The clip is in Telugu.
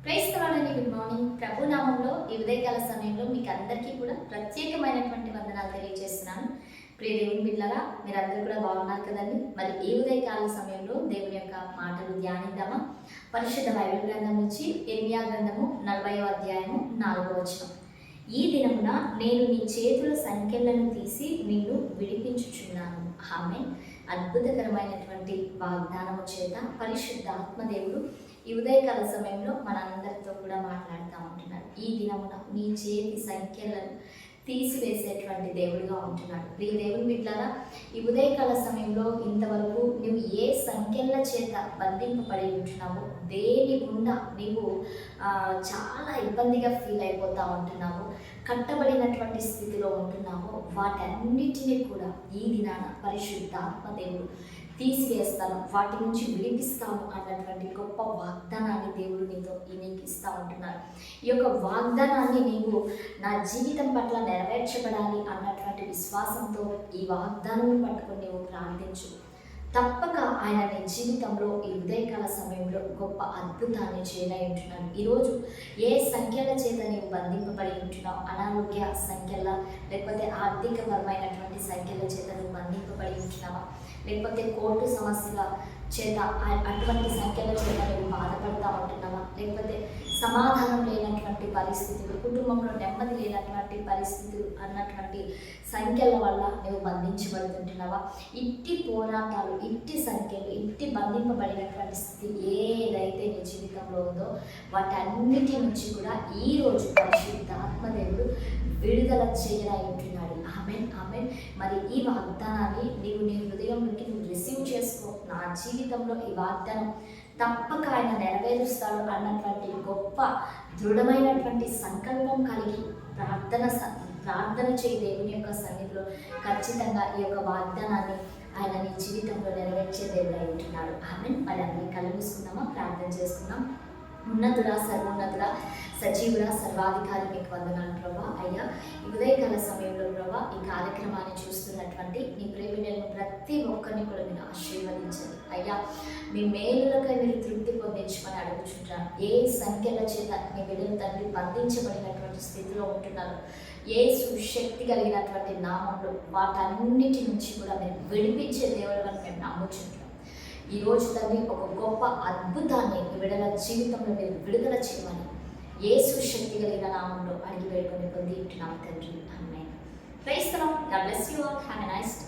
క్రైస్తవాలని గుడ్ మార్నింగ్. ప్రభు నామంలో ఈ ఉదయకాల సమయంలో మీకు అందరికీ కూడా ప్రత్యేకమైనటువంటి వందనాలు తెలియజేస్తున్నాను. ప్రియ దేవుని బిడ్డలారా, మీరందరూ కూడా బాగున్నారు కదండి. మరి ఈ ఉదయకాల సమయంలో దేవుని యొక్క మాటలు ధ్యానిద్దామా? పరిశుద్ధ బైబిల్ గ్రంథం నుంచి ఇర్మియా గ్రంథము 40వ అధ్యాయము 4వ వచనం. ఈ దినమున నేను నీ చేతుల సంఖ్యలను తీసి నిన్ను విడిపించుచున్నాను. ఆమె అద్భుతకరమైనటువంటి వాగ్దానము చేత పరిశుద్ధ ఆత్మదేవుడు ఈ ఉదయకాల సమయంలో మనందరితో కూడా మాట్లాడుతూ ఉంటున్నాడు. ఈ దినమున నీ చేతి సంఖ్యలను తీసివేసేటువంటి దేవుడిగా ఉంటున్నాడు. ప్రియ దేవుని బిడ్డలారా, ఈ ఉదయకాల సమయంలో ఇంతవరకు నువ్వు ఏ సంఖ్యల చేత బంధింపబడి ఉంటున్నావో, దేని గుండా నీవు చాలా ఇబ్బందిగా ఫీల్ అయిపోతూ ఉంటున్నావో, కట్టబడినటువంటి స్థితిలో ఉంటున్నావో, వాటన్నిటినీ కూడా ఈ దినాన పరిశుద్ధాత్మదేవుడు తీసివేస్తాను, వాటి నుంచి విడిపిస్తాను అన్నటువంటి గొప్ప వాగ్దానాన్ని దేవుడు నీకు ఇస్తూ ఉంటున్నాడు. ఈ యొక్క వాగ్దానాన్ని నీవు నా జీవితం పట్ల నెరవేర్చబడాలి అన్నటువంటి విశ్వాసంతో ఈ వాగ్దానం పట్టుకొని నీవు ప్రార్థించు. తప్పక ఆయన నీ జీవితంలో ఈ ఉదయకాల సమయంలో గొప్ప అద్భుతాన్ని చేయనై ఉంటున్నాను. ఈరోజు ఏ సంఖ్యల చేత నీవు బంధింపబడి ఉంటున్నావు? అనారోగ్య సంఖ్యల, లేకపోతే ఆర్థికపరమైనటువంటి సంఖ్యల చేత నువ్వు బంధింపబడి ఉంటున్నావా? లేకపోతే కోర్టు సమస్యల చేత అటువంటి సంఖ్యల చేత నువ్వు బాధపడతా ఉంటున్నావా? లేకపోతే సమాధానం లేనటువంటి పరిస్థితులు, కుటుంబంలో నెమ్మది లేనటువంటి పరిస్థితులు అన్నటువంటి సంఖ్యల వల్ల నువ్వు బంధించబడుతుంటున్నావా? ఇట్టి పోరాటాలు, ఇట్టి సంఖ్యలు, ఇట్టి బంధింపబడినటువంటి స్థితి ఏదైతే నీ జీవితంలో ఉందో వాటన్నిటి నుంచి కూడా ఈరోజు పరిశుద్ధ ఆత్మదేవుడు విడుదల చేయనై ఉంటున్నాడు. Amen, amen. మరి ఈ వాగ్దానాన్ని నీవు నీ హృదయంలోకి నువ్వు రిసీవ్ చేసుకో. నా జీవితంలో ఈ వాగ్దానం తప్పక ఆయన నెరవేరుస్తాడు అన్నటువంటి గొప్ప దృఢమైనటువంటి సంకల్పం కలిగి ప్రార్థన చేయి. దేవుని యొక్క సన్నిధిలో ఖచ్చితంగా ఈ యొక్క వాగ్దానాన్ని ఆయన నీ జీవితంలో నెరవేర్చే దేవుడు అయి ఉంటున్నాడు. ఆమెన్. మరి అందరినీ కళ్ళు మూసుకుందామా? ప్రార్థన చేసుకుందాం. ఉన్నతుడా, సర్వోన్నతుడా, సజీవుడా, సర్వాధికారి మీకు వందనాలు ప్రభా. అయ్యా, ఈ ఉదయకాల సమయంలో ప్రభా ఈ కార్యక్రమాన్ని చూస్తున్నటువంటి నీ ప్రేమికులను ప్రతి ఒక్కరిని కూడా మీరు ఆశీర్వదించండి. అయ్యా, మీ మేలులకై మీరు తృప్తి పొందించమని అడుగుచుంటాను. ఏ సంఖ్యల చేత మీ బిడ్డలు తండ్రి బంధించబడినటువంటి స్థితిలో ఉంటున్నారు, ఏ సుశక్తి కలిగినటువంటి నామంలో వాటన్నిటి నుంచి కూడా మీరు విడిపించే దేవుడు అని మేము నమ్ముచుంటాం. ఈరోజు తండ్రి ఒక గొప్ప అద్భుతాన్ని విడుదల జీవితంలో మీరు విడుదల చేయమని యేసు శక్తి కలిగిన నామంలో అడిగి వేడుకొని పొంది ఉంటున్నాం తండ్రి. ఆమేన్. Praise the Lord. God bless you all. Have a nice day.